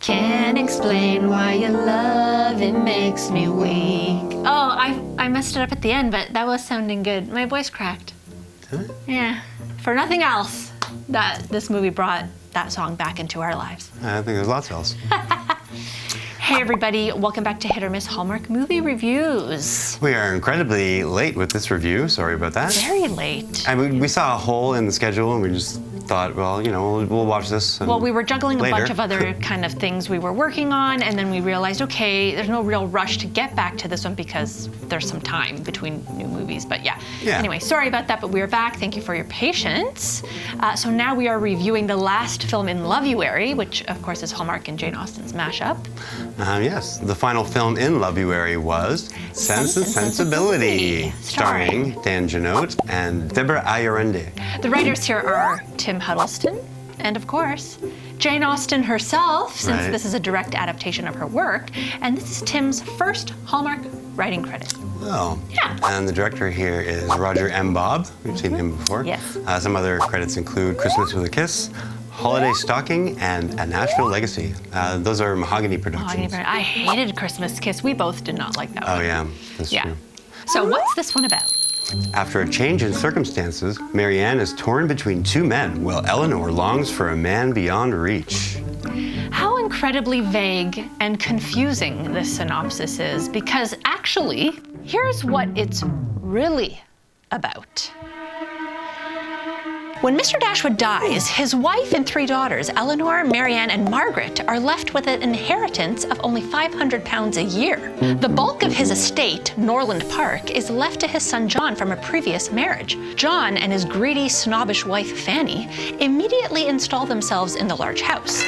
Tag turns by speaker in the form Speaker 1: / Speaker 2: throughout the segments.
Speaker 1: Can't explain why your love, it makes me weak. Oh, I messed it up at the end, but that was sounding good. My voice cracked.
Speaker 2: Did it?
Speaker 1: Yeah. For nothing else, this movie brought that song back into our lives.
Speaker 2: I think there's lots else.
Speaker 1: Hey everybody, welcome back to Hit or Miss Hallmark Movie Reviews.
Speaker 2: We are incredibly late with this review. Sorry about that.
Speaker 1: Very late.
Speaker 2: I mean, we saw a hole in the schedule and we just thought, well, you know, we'll watch this.
Speaker 1: Well, we were juggling
Speaker 2: later.
Speaker 1: a bunch of other kind of things we were working on, and then we realized, okay, there's no real rush to get back to this one because there's some time between new movies. But yeah. Anyway, sorry about that, but we're back. Thank you for your patience. So now we are reviewing the last film in Loveuary, which of course is Hallmark and Jane Austen's mashup.
Speaker 2: Yes, the final film in Loveuary was Sense and Sensibility, starring Jeanotte and Deborah Ayorinde.
Speaker 1: The writers here are Tim Huddleston and, of course, Jane Austen herself, since this is a direct adaptation of her work, and this is Tim's first Hallmark writing credit.
Speaker 2: Oh.
Speaker 1: Yeah.
Speaker 2: And the director here is Roger M. Bobb. We've seen him before.
Speaker 1: Yes.
Speaker 2: Some other credits include Christmas with a Kiss, Holiday Stocking, and A Nashville Legacy. Those are Mahogany Productions.
Speaker 1: I hated Christmas Kiss. We both did not like that one.
Speaker 2: Oh yeah, that's true.
Speaker 1: So what's this one about?
Speaker 2: After a change in circumstances, Marianne is torn between two men, while Eleanor longs for a man beyond reach.
Speaker 1: How incredibly vague and confusing this synopsis is, because actually, here's what it's really about. When Mr. Dashwood dies, his wife and three daughters, Eleanor, Marianne, and Margaret, are left with an inheritance of only £500 a year. The bulk of his estate, Norland Park, is left to his son John from a previous marriage. John and his greedy, snobbish wife, Fanny, immediately install themselves in the large house.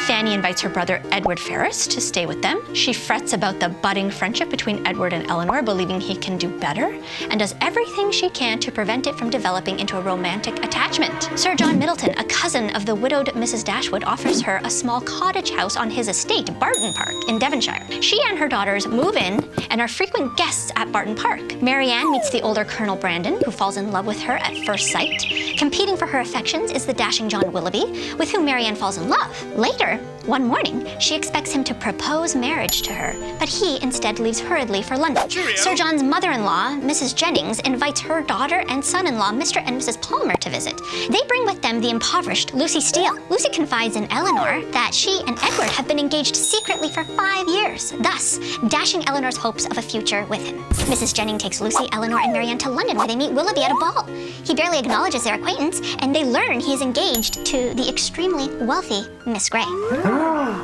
Speaker 1: Fanny invites her brother, Edward Ferrars, to stay with them. She frets about the budding friendship between Edward and Eleanor, believing he can do better, and does everything she can to prevent it from developing into a romantic attachment. Sir John Middleton, a cousin of the widowed Mrs. Dashwood, offers her a small cottage house on his estate, Barton Park, in Devonshire. She and her daughters move in and are frequent guests at Barton Park. Marianne meets the older Colonel Brandon, who falls in love with her at first sight. Competing for her affections is the dashing John Willoughby, with whom Marianne falls in love. Later, one morning, she expects him to propose marriage to her, but he instead leaves hurriedly for London. Cheerio. Sir John's mother-in-law, Mrs. Jennings, invites her daughter and son-in-law, Mr. and Mrs. Palmer, to visit. They bring with them the impoverished Lucy Steele. Lucy confides in Eleanor that she and Edward have been engaged secretly for 5 years, thus dashing Eleanor's hopes of a future with him. Mrs. Jennings takes Lucy, Eleanor, and Marianne to London, where they meet Willoughby at a ball. He barely acknowledges their acquaintance, and they learn he is engaged to the extremely wealthy Miss Grey.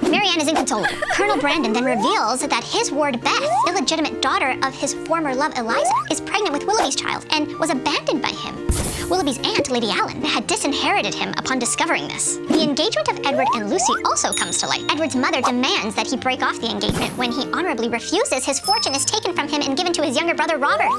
Speaker 1: Marianne is inconsolable. Colonel Brandon then reveals that his ward Beth, illegitimate daughter of his former love Eliza, is pregnant with Willoughby's child and was abandoned by him. Willoughby's aunt, Lady Allen, had disinherited him upon discovering this. The engagement of Edward and Lucy also comes to light. Edward's mother demands that he break off the engagement. When he honorably refuses, his fortune is taken from him and given to his younger brother, Robert.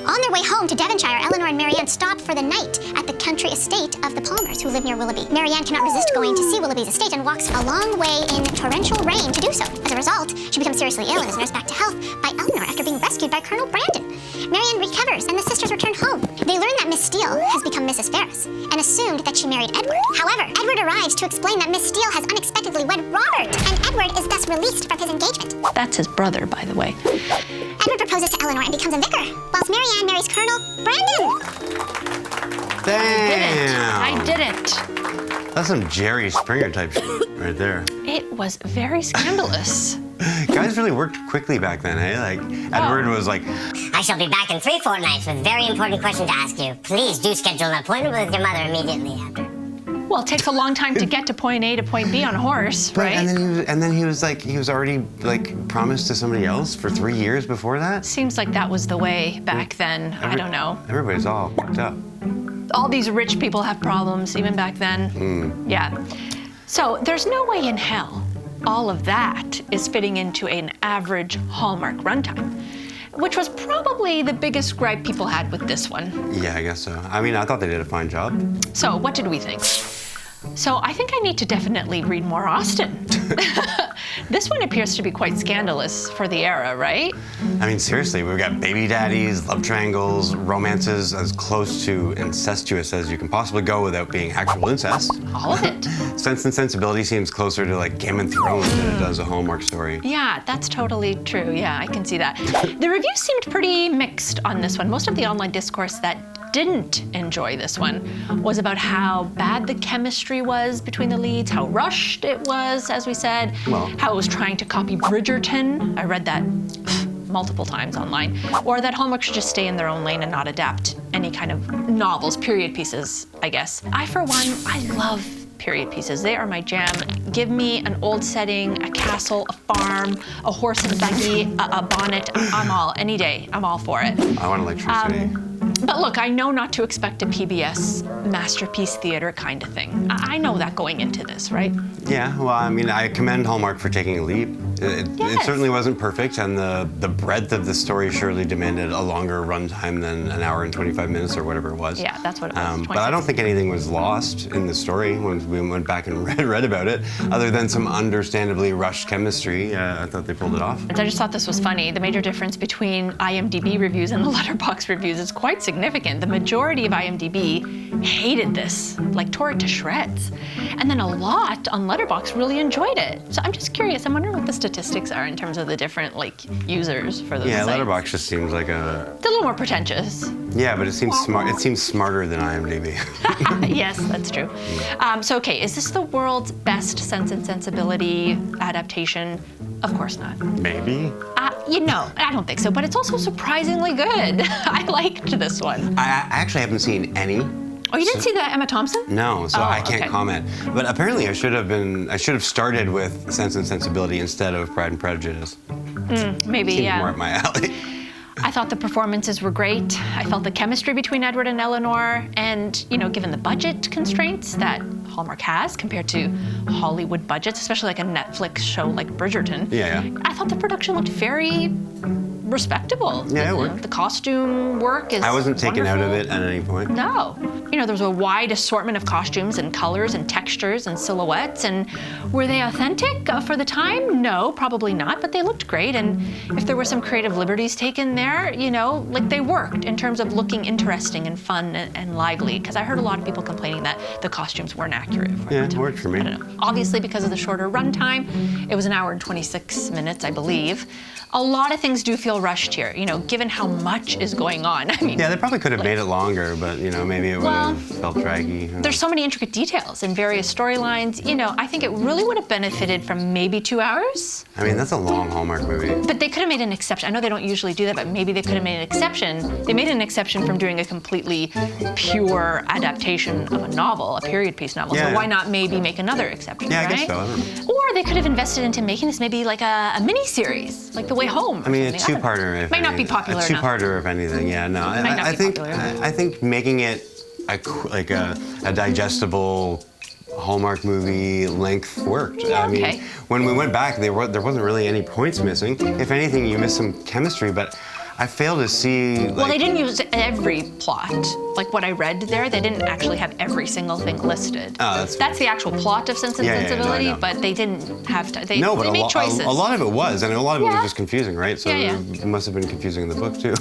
Speaker 1: On their way home to Devonshire, Eleanor and Marianne stop for the night at the country estate of the Palmers, who live near Willoughby. Marianne cannot resist going to see Willoughby's estate and walks a long way in torrential rain to do so. As a result, she becomes seriously ill and is nursed back to health by Eleanor after being rescued by Colonel Brandon. Marianne recovers, and the sisters return home. They learn that Miss Steele has become Mrs. Ferrars and assumed that she married Edward. However, Edward arrives to explain that Miss Steele has unexpectedly wed Robert, and Edward is thus released from his engagement. That's his brother, by the way.
Speaker 3: Edward proposes to Eleanor and becomes a vicar, whilst Marianne marries Colonel Brandon.
Speaker 2: Damn!
Speaker 1: I did it.
Speaker 2: That's some Jerry Springer type shit right there.
Speaker 1: It was very scandalous.
Speaker 2: Guys really worked quickly back then, eh? Like, Edward was like,
Speaker 4: I shall be back in 3 fortnights with a very important question to ask you. Please do schedule an appointment with your mother immediately after.
Speaker 1: Well, it takes a long time to get to point A to point B on a horse, right?
Speaker 2: And then he was already like promised to somebody else for 3 years before that.
Speaker 1: Seems like that was the way back then. I don't know.
Speaker 2: Everybody's all fucked up.
Speaker 1: All these rich people have problems, even back then. Yeah. So there's no way in hell all of that is fitting into an average Hallmark runtime, which was probably the biggest gripe people had with this one.
Speaker 2: Yeah, I guess so. I mean, I thought they did a fine job.
Speaker 1: So what did we think? So I think I need to definitely read more Austen. This one appears to be quite scandalous for the era, right?
Speaker 2: I mean, seriously, we've got baby daddies, love triangles, romances as close to incestuous as you can possibly go without being actual incest.
Speaker 1: All of it.
Speaker 2: Sense and Sensibility seems closer to like Game of Thrones than it does a Hallmark story.
Speaker 1: Yeah, that's totally true. Yeah, I can see that. The reviews seemed pretty mixed on this one. Most of the online discourse that didn't enjoy this one was about how bad the chemistry was between the leads, how rushed it was, as we said, how it was trying to copy Bridgerton. I read that multiple times online. Or that Hallmark should just stay in their own lane and not adapt any kind of novels, period pieces, I guess. I, for one, I love period pieces. They are my jam. Give me an old setting, a castle, a farm, a horse and buggy, a bonnet. I'm all, any day, I'm all for it.
Speaker 2: I want electricity.
Speaker 1: But look, I know not to expect a PBS masterpiece theater kind of thing. I know that going into this, right?
Speaker 2: Yeah, well, I mean, I commend Hallmark for taking a leap. It certainly wasn't perfect, and the breadth of the story surely demanded a longer runtime than an hour and 25 minutes or whatever it was.
Speaker 1: Yeah, that's what it was.
Speaker 2: But I don't think anything was lost in the story when we went back and read about it, other than some understandably rushed chemistry. I thought they pulled it off.
Speaker 1: I just thought this was funny. The major difference between IMDb reviews and the Letterboxd reviews is quite significant. The majority of IMDb hated this, like tore it to shreds. And then a lot on Letterboxd really enjoyed it. So I'm just curious, I'm wondering what the statistics are in terms of the different users for those sites.
Speaker 2: Letterboxd just seems like
Speaker 1: It's a little more pretentious.
Speaker 2: Yeah, but it seems smart. It seems smarter than IMDb.
Speaker 1: Yes, that's true. So okay, is this the world's best Sense and Sensibility adaptation? Of course not.
Speaker 2: Maybe.
Speaker 1: I don't think so, but it's also surprisingly good. I liked this one.
Speaker 2: I actually haven't seen any.
Speaker 1: Oh, you didn't see the Emma Thompson?
Speaker 2: No, so I can't
Speaker 1: okay.
Speaker 2: comment. But apparently I should have started with Sense and Sensibility instead of Pride and Prejudice.
Speaker 1: Maybe,
Speaker 2: Seems
Speaker 1: yeah.
Speaker 2: more up my alley.
Speaker 1: I thought the performances were great. I felt the chemistry between Edward and Eleanor, and given the budget constraints that Hallmark has compared to Hollywood budgets, especially like a Netflix show like Bridgerton.
Speaker 2: Yeah.
Speaker 1: I thought the production looked very respectable.
Speaker 2: Yeah, it worked.
Speaker 1: The costume work is
Speaker 2: I wasn't taken out of
Speaker 1: wonderful.
Speaker 2: it at any point.
Speaker 1: No. There was a wide assortment of costumes and colors and textures and silhouettes. And were they authentic for the time? No, probably not, but they looked great. And if there were some creative liberties taken there, they worked in terms of looking interesting and fun and lively. Because I heard a lot of people complaining that the costumes weren't accurate for
Speaker 2: Yeah,
Speaker 1: the
Speaker 2: it
Speaker 1: time.
Speaker 2: worked for me.
Speaker 1: I don't know. Obviously, because of the shorter runtime, it was an hour and 26 minutes, I believe. A lot of things do feel rushed here, given how much is going on. I mean,
Speaker 2: Yeah, they probably could have made it longer, but maybe it would have felt draggy.
Speaker 1: There's so many intricate details and various storylines. I think it really would have benefited from maybe 2 hours.
Speaker 2: I mean, that's a long Hallmark movie.
Speaker 1: But they could have made an exception. I know they don't usually do that, but maybe they could have made an exception. They made an exception from doing a completely pure adaptation of a novel, a period piece novel.
Speaker 2: Yeah.
Speaker 1: So why not maybe make another exception,
Speaker 2: Yeah,
Speaker 1: right?
Speaker 2: I guess so. I don't know.
Speaker 1: Or they could have invested into making this maybe like a mini-series, like The Way Home.
Speaker 2: I mean, a
Speaker 1: something.
Speaker 2: two-parter. If
Speaker 1: Might not be popular enough.
Speaker 2: A two-parter, if anything. Yeah, no.
Speaker 1: Might not
Speaker 2: I
Speaker 1: be
Speaker 2: think
Speaker 1: popular.
Speaker 2: I think making it a digestible Hallmark movie length worked.
Speaker 1: Yeah,
Speaker 2: I mean,
Speaker 1: okay.
Speaker 2: when we went back, there wasn't really any points missing. If anything, you missed some chemistry, but I fail to see.
Speaker 1: Well, they didn't use every plot. Like what I read there, they didn't actually have every single thing listed.
Speaker 2: Oh, that's
Speaker 1: the actual plot of Sense and
Speaker 2: Yeah, yeah,
Speaker 1: Sensibility,
Speaker 2: no, I know.
Speaker 1: but they didn't have to. They
Speaker 2: No, but
Speaker 1: made choices.
Speaker 2: a lot of it was, and a lot of it
Speaker 1: Yeah.
Speaker 2: was just confusing, right? So
Speaker 1: Yeah.
Speaker 2: it must have been confusing in the book too.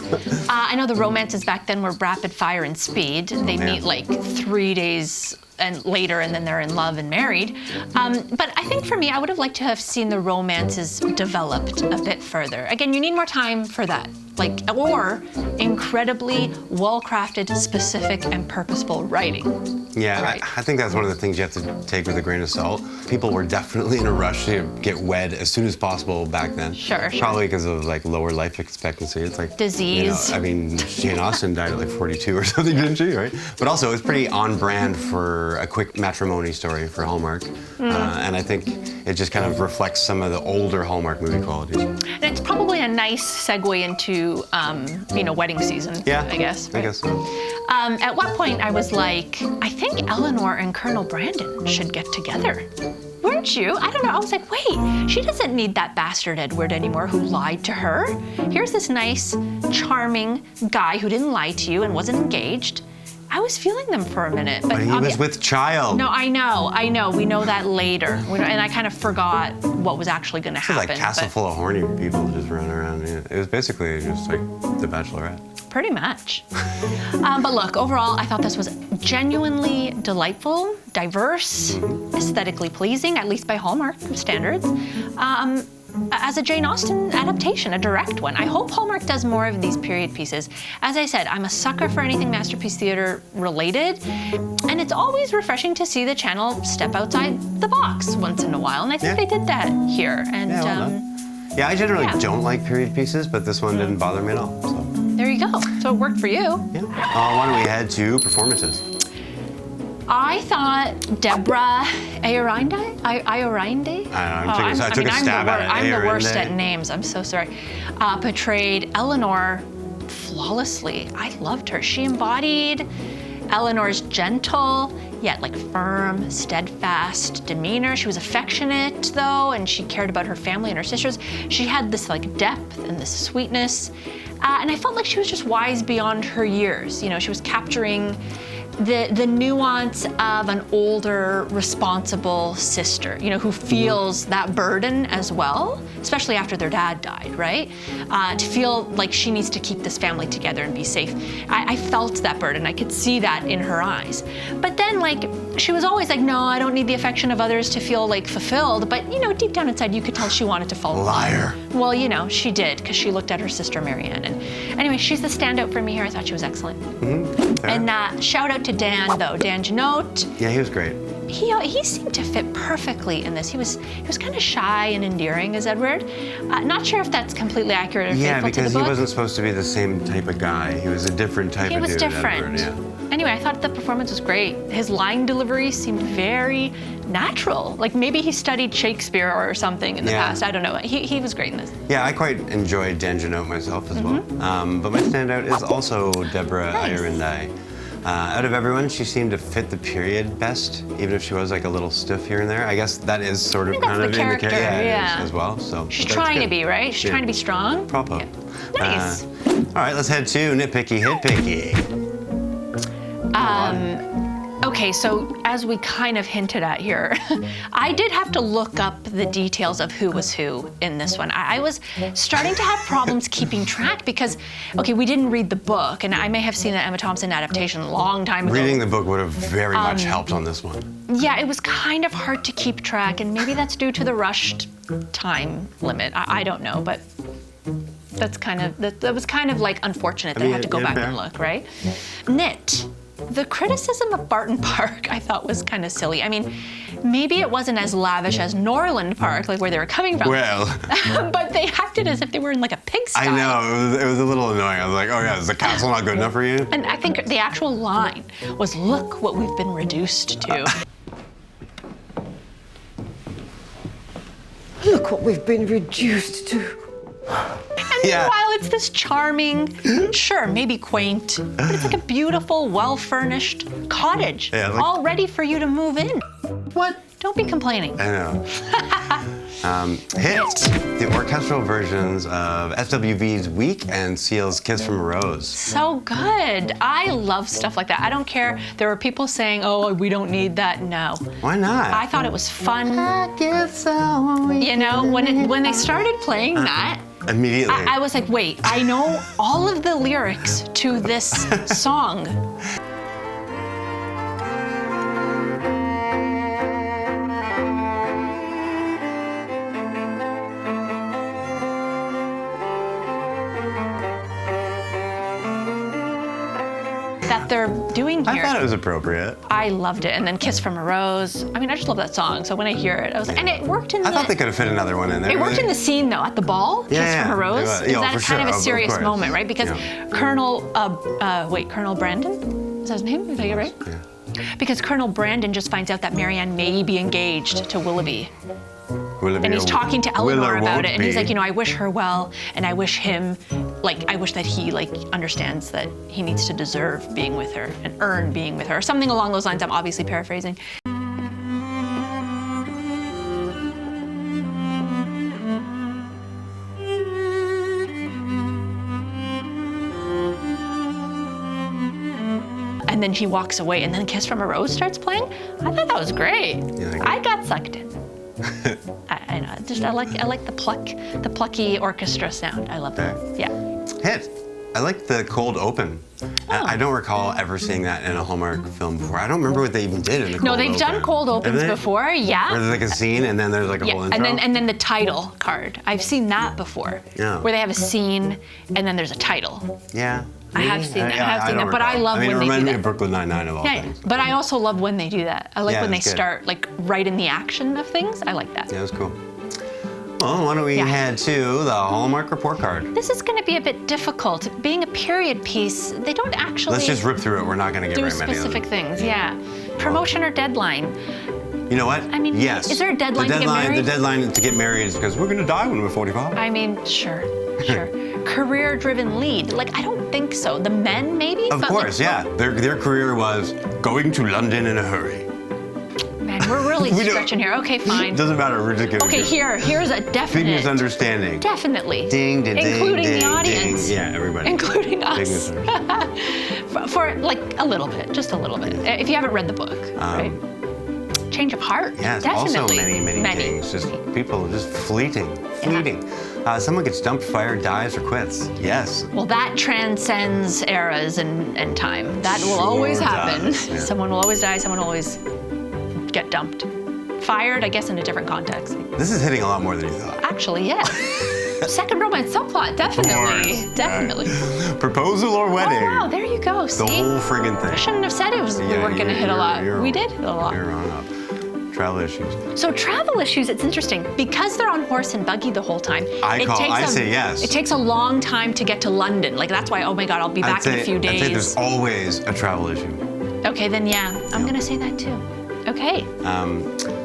Speaker 1: I know the romances back then were rapid fire and speed. They
Speaker 2: man.
Speaker 1: meet like 3 days and later, and then they're in love and married. But I think for me, I would have liked to have seen the romances developed a bit further. Again, you need more time for that. Or incredibly well-crafted, specific, and purposeful writing.
Speaker 2: Yeah,
Speaker 1: Right.
Speaker 2: I think that's one of the things you have to take with a grain of salt. People were definitely in a rush to get wed as soon as possible back then.
Speaker 1: Sure.
Speaker 2: Probably because of lower life expectancy. It's like
Speaker 1: Disease.
Speaker 2: I mean, Jane Austen died at 42 or something, didn't she? Right. But also, it's pretty on brand for a quick matrimony story for Hallmark, and I think it just kind of reflects some of the older Hallmark movie qualities.
Speaker 1: And it's probably a nice segue into, wedding season,
Speaker 2: Yeah,
Speaker 1: I guess.
Speaker 2: I guess so.
Speaker 1: At what point I was like, I think Eleanor and Colonel Brandon should get together. Weren't you? I don't know. I was like, wait, she doesn't need that bastard Edward anymore who lied to her. Here's this nice, charming guy who didn't lie to you and wasn't engaged. I was feeling them for a minute.
Speaker 2: But he was with child.
Speaker 1: No, I know. We know that later. And I kind of forgot what was actually going to
Speaker 2: It's like
Speaker 1: happen.
Speaker 2: a castle
Speaker 1: but-
Speaker 2: full of horny people just running around. Yeah. It was basically just like The Bachelorette.
Speaker 1: Pretty much. But look, overall, I thought this was genuinely delightful, diverse, aesthetically pleasing, at least by Hallmark standards. As a Jane Austen adaptation, a direct one. I hope Hallmark does more of these period pieces. As I said, I'm a sucker for anything Masterpiece Theater related, and it's always refreshing to see the channel step outside the box once in a while, and I think they did that here. And
Speaker 2: Yeah, well done. Yeah, I generally
Speaker 1: yeah.
Speaker 2: don't like period pieces, but this one didn't bother me at all. So,
Speaker 1: there you go. So it worked for you.
Speaker 2: yeah. Why don't we head to performances?
Speaker 1: I thought Deborah Ayorinde? Ayorinde?
Speaker 2: I took a stab at it.
Speaker 1: I'm the worst
Speaker 2: Ayorinde.
Speaker 1: at names. I'm so sorry. Portrayed Eleanor flawlessly. I loved her. She embodied Eleanor's gentle yet like firm, steadfast demeanor. She was affectionate though, and she cared about her family and her sisters. She had this like depth and this sweetness, and I felt like she was just wise beyond her years. You know, she was capturing the nuance of an older, responsible sister, you know, who feels that burden as well, especially after their dad died, right? To feel like she needs to keep this family together and be safe. I felt that burden. I could see that in her eyes. But then, like, she was always like, no, I don't need the affection of others to feel, like, fulfilled. But, you know, deep down inside, you could tell she wanted to follow.
Speaker 2: Liar.
Speaker 1: Well, you know, she did, because she looked at her sister, Marianne. And anyway, she's the standout for me here. I thought she was excellent.
Speaker 2: Fair.
Speaker 1: And shout out to Dan, though. Dan Jeanotte.
Speaker 2: Yeah, he was great.
Speaker 1: He seemed to fit perfectly in this. He was kind of shy and endearing as Edward. Not sure if that's completely accurate or
Speaker 2: Yeah,
Speaker 1: faithful to the
Speaker 2: because
Speaker 1: book.
Speaker 2: he wasn't supposed to be the same type of guy. He was a different type
Speaker 1: He
Speaker 2: of
Speaker 1: was
Speaker 2: dude.
Speaker 1: different.
Speaker 2: Edward, yeah.
Speaker 1: Anyway, I thought the performance was great. His line delivery seemed very natural. Like maybe he studied Shakespeare or something in the
Speaker 2: Yeah.
Speaker 1: past. I don't know. He was great in this.
Speaker 2: Yeah, I quite enjoyed Dan Jeanotte myself as well. But my standout is also Deborah
Speaker 1: Nice.
Speaker 2: Ayorinde. Out of everyone, she seemed to fit the period best, even if she was like a little stiff here and there. I guess that is sort of
Speaker 1: think that's
Speaker 2: kind of
Speaker 1: the
Speaker 2: in the
Speaker 1: character,
Speaker 2: it is
Speaker 1: yeah.
Speaker 2: as well. So
Speaker 1: She's
Speaker 2: that's
Speaker 1: trying to
Speaker 2: good.
Speaker 1: be, right? She's
Speaker 2: Yeah.
Speaker 1: trying to be strong.
Speaker 2: Proper.
Speaker 1: Yeah. Nice.
Speaker 2: All right, let's head to Nit Picky, Hit Picky.
Speaker 1: Okay, so as we kind of hinted at here, I did have to look up the details of who was who in this one. I was starting to have problems keeping track because, okay, we didn't read the book, and I may have seen the Emma Thompson adaptation a long time ago.
Speaker 2: Reading the book would have very much helped on this one.
Speaker 1: Yeah, it was kind of hard to keep track, and maybe that's due to the rushed time limit. I don't know, but that's kind of that was kind of like unfortunate that I had to go
Speaker 2: yeah,
Speaker 1: back
Speaker 2: fair.
Speaker 1: and look, right? Nit. The criticism of Barton Park I thought was kind of silly. I mean, maybe it wasn't as lavish as Norland Park, like where they were coming from.
Speaker 2: Well,
Speaker 1: But they acted as if they were in like a pigsty.
Speaker 2: I know, it was a little annoying. I was like, oh yeah, is the castle not good enough for you?
Speaker 1: And I think the actual line was, "Look what we've been reduced to."
Speaker 5: Look what we've been reduced to.
Speaker 1: And
Speaker 2: Yeah.
Speaker 1: meanwhile, it's this charming, sure, maybe quaint, but it's like a beautiful, well-furnished cottage,
Speaker 2: Yeah, like-
Speaker 1: all ready for you to move in.
Speaker 2: What?
Speaker 1: Don't be complaining.
Speaker 2: I know. Hit the orchestral versions of SWV's Week and Seal's Kiss from a Rose.
Speaker 1: So good. I love stuff like that. I don't care. There were people saying, "Oh, we don't need that." No.
Speaker 2: Why not?
Speaker 1: I thought it was fun.
Speaker 2: I guess so.
Speaker 1: You know, when they started playing that,
Speaker 2: Immediately.
Speaker 1: I was like, wait, I know all of the lyrics to this song. That they're doing
Speaker 2: I
Speaker 1: here.
Speaker 2: thought it was appropriate.
Speaker 1: I loved it. And then Kiss from a Rose. I mean, I just love that song. So when I hear it, I was like, and it worked in
Speaker 2: I thought they could have fit another one in there.
Speaker 1: It worked in the scene though, at the ball, Kiss
Speaker 2: Yeah,
Speaker 1: from a
Speaker 2: yeah,
Speaker 1: Rose.
Speaker 2: it was.
Speaker 1: Is
Speaker 2: Yeah,
Speaker 1: that
Speaker 2: for
Speaker 1: kind
Speaker 2: sure,
Speaker 1: of a
Speaker 2: of
Speaker 1: serious
Speaker 2: course.
Speaker 1: moment, right? Because
Speaker 2: Yeah.
Speaker 1: Colonel, Colonel Brandon? Is that his name? Did I get it right?
Speaker 2: Yeah.
Speaker 1: Because Colonel Brandon just finds out that Marianne may be engaged to Willoughby.
Speaker 2: Will it be
Speaker 1: And he's
Speaker 2: a
Speaker 1: talking to
Speaker 2: will
Speaker 1: Eleanor
Speaker 2: or
Speaker 1: about
Speaker 2: won't
Speaker 1: it. And he's
Speaker 2: be?
Speaker 1: like, you know, I wish her well, and I wish him, like, I wish that he, like, understands that he needs to deserve being with her and earn being with her. Something along those lines. I'm obviously paraphrasing. And then he walks away, and then Kiss from a Rose starts playing. I thought that was great.
Speaker 2: Yeah,
Speaker 1: I got sucked in. I know. I like the plucky orchestra sound. I love that.
Speaker 2: Okay.
Speaker 1: Yeah.
Speaker 2: Hit. I like the cold open. I don't recall ever seeing that in a Hallmark film before. I don't remember what they even did in the cold open.
Speaker 1: No, they've done cold opens before, yeah.
Speaker 2: Where there's like a scene and then there's like a whole intro.
Speaker 1: And then the title card. I've seen that before.
Speaker 2: Yeah.
Speaker 1: Where they have a scene and then there's a title.
Speaker 2: Yeah.
Speaker 1: I have seen that.
Speaker 2: Yeah,
Speaker 1: I have seen that. But I love when they do that.
Speaker 2: It reminded me of Brooklyn Nine-Nine of all things.
Speaker 1: But I also love when they do that. I like
Speaker 2: Yeah,
Speaker 1: when they
Speaker 2: it's good.
Speaker 1: start like right in the action of things. I like that.
Speaker 2: Yeah, that's cool. Well, why don't we head to the Hallmark report card?
Speaker 1: This is going to be a bit difficult. Being a period piece, they don't actually
Speaker 2: Let's just rip through it. We're not going to get
Speaker 1: do
Speaker 2: very many of them.
Speaker 1: specific things. Yeah. Promotion or deadline.
Speaker 2: You know what?
Speaker 1: I mean,
Speaker 2: yes.
Speaker 1: is there a deadline to get married?
Speaker 2: The deadline to get married is because we're going to die when we're 45.
Speaker 1: I mean, sure. Career-driven lead. Like, I don't think so. The men, maybe?
Speaker 2: Of course, yeah. Their career was going to London in a hurry.
Speaker 1: Man, we're really stretching here. Okay, fine.
Speaker 2: Doesn't matter. We're just gonna
Speaker 1: here's a definite.
Speaker 2: big misunderstanding.
Speaker 1: Definitely.
Speaker 2: Ding, ding, ding,
Speaker 1: including
Speaker 2: ding,
Speaker 1: the audience.
Speaker 2: ding. Yeah, everybody.
Speaker 1: Including
Speaker 2: Big
Speaker 1: us.
Speaker 2: misunderstanding.
Speaker 1: for like a little bit, just a little bit. If you haven't read the book, right? Change of heart.
Speaker 2: Yes,
Speaker 1: Definitely.
Speaker 2: also many things. Just people just fleeting. Someone gets dumped, fired, dies, or quits. Yes.
Speaker 1: Well, that transcends eras and time. That will always happen.
Speaker 2: does, yeah.
Speaker 1: Someone will always die. Someone will always get dumped. Fired, I guess, in a different context.
Speaker 2: This is hitting a lot more than you thought.
Speaker 1: Actually, yes. Second romance subplot, definitely.
Speaker 2: course.
Speaker 1: Definitely.
Speaker 2: Proposal or wedding.
Speaker 1: Oh, wow, there you go. See?
Speaker 2: The whole friggin' thing.
Speaker 1: I shouldn't have said we weren't going to hit a lot. We did hit a lot.
Speaker 2: You're on up. Travel issues.
Speaker 1: So travel issues, it's interesting. Because they're on horse and buggy the whole time.
Speaker 2: I say yes.
Speaker 1: It takes a long time to get to London. Like, that's why, oh my God, I'll be back in a few days.
Speaker 2: I'd say there's always a travel issue.
Speaker 1: Okay, then yeah, I'm going to say that too. Okay.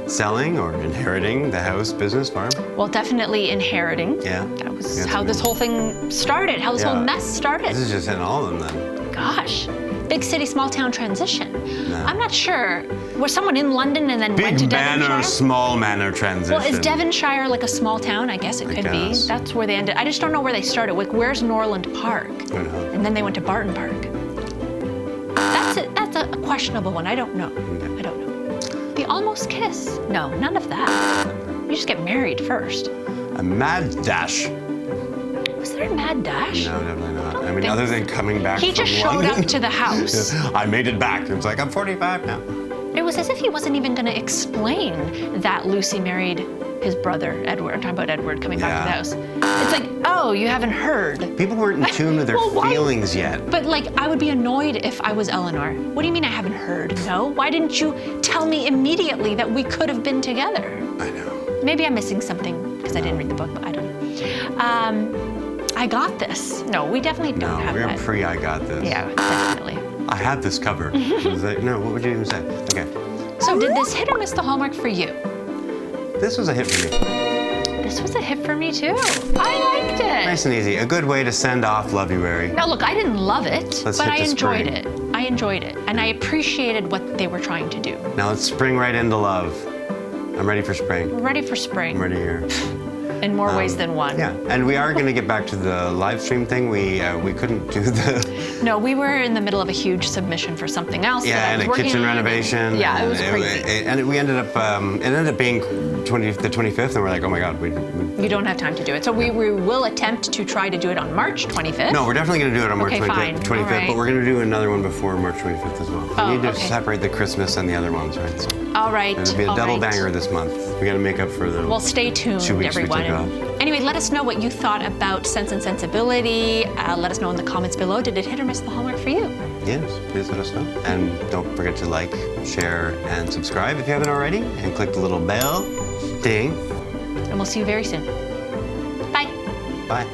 Speaker 2: Selling or inheriting the house, business, farm.
Speaker 1: Well, definitely inheriting.
Speaker 2: Yeah.
Speaker 1: That was how this whole thing started, how this whole mess started.
Speaker 2: This is just hitting all of them then.
Speaker 1: Gosh. Big city, small town transition.
Speaker 2: No.
Speaker 1: I'm not sure. Was someone in London and then went to
Speaker 2: Big
Speaker 1: Devonshire?
Speaker 2: manor, small manor transition.
Speaker 1: Well, is Devonshire like a small town? I guess it could be. That's where they ended. I just don't know where they started. Like, where's Norland Park?
Speaker 2: I don't know.
Speaker 1: And then they went to Barton Park. That's a questionable one. I don't know.
Speaker 2: Okay.
Speaker 1: I don't know. The almost kiss. No, none of that. You just get married first.
Speaker 2: A mad dash.
Speaker 1: Was there a mad dash?
Speaker 2: No, definitely not. I mean, other than coming back
Speaker 1: He
Speaker 2: from
Speaker 1: just showed
Speaker 2: London.
Speaker 1: up to the house.
Speaker 2: I made it back. It's like, I'm 45 now.
Speaker 1: It was as if he wasn't even going to explain that Lucy married his brother, Edward. I'm talking about Edward coming back to the house. It's like, oh, you haven't heard.
Speaker 2: People weren't in tune with their feelings yet.
Speaker 1: But like, I would be annoyed if I was Eleanor. What do you mean I haven't heard? No? Why didn't you tell me immediately that we could have been together?
Speaker 2: I know.
Speaker 1: Maybe I'm missing something because I didn't read the book, but I don't know. I got this. No, we definitely don't have
Speaker 2: we're
Speaker 1: that.
Speaker 2: I got this.
Speaker 1: Yeah, definitely.
Speaker 2: I had this covered. I was like, no, what would you even say? Okay.
Speaker 1: So did this hit or miss the Hallmark for you?
Speaker 2: This was a hit for me.
Speaker 1: This was a hit for me too. I liked it.
Speaker 2: Nice and easy. A good way to send off Loveuary.
Speaker 1: Now look, I didn't love it,
Speaker 2: Let's
Speaker 1: but
Speaker 2: hit
Speaker 1: I
Speaker 2: the
Speaker 1: enjoyed
Speaker 2: spring.
Speaker 1: it. I enjoyed it, and I appreciated what they were trying to do.
Speaker 2: Now let's spring right into love. I'm ready for spring.
Speaker 1: We're ready for spring.
Speaker 2: I'm ready here.
Speaker 1: In more ways than one.
Speaker 2: Yeah, and we are going to get back to the live stream thing. We couldn't do the...
Speaker 1: No, we were in the middle of a huge submission for something else.
Speaker 2: Yeah,
Speaker 1: that I
Speaker 2: and
Speaker 1: was
Speaker 2: a
Speaker 1: working
Speaker 2: kitchen
Speaker 1: on.
Speaker 2: renovation.
Speaker 1: Yeah, it
Speaker 2: and
Speaker 1: was crazy.
Speaker 2: and we ended up, it ended up being the 25th, and we're like, oh my God,
Speaker 1: We don't have time to do it. So we will attempt to try to do it on March 25th.
Speaker 2: No, we're definitely going to do it on March
Speaker 1: Okay,
Speaker 2: 25th,
Speaker 1: fine.
Speaker 2: 25th,
Speaker 1: All right.
Speaker 2: but we're going to do another one before March 25th as well.
Speaker 1: Oh,
Speaker 2: We need to
Speaker 1: okay.
Speaker 2: separate the Christmas and the other ones, right? So
Speaker 1: All right.
Speaker 2: it'll be a
Speaker 1: all
Speaker 2: double
Speaker 1: right.
Speaker 2: banger this month. We got to make up for the
Speaker 1: Well, stay tuned,
Speaker 2: 2 weeks we
Speaker 1: everyone.
Speaker 2: took off.
Speaker 1: Anyway, let us know what you thought about Sense and Sensibility. Let us know in the comments below. Did it hit or miss the Hallmark for you?
Speaker 2: Yes, please let us know. And don't forget to like, share, and subscribe if you haven't already. And click the little bell. Ding.
Speaker 1: And we'll see you very soon. Bye.
Speaker 2: Bye.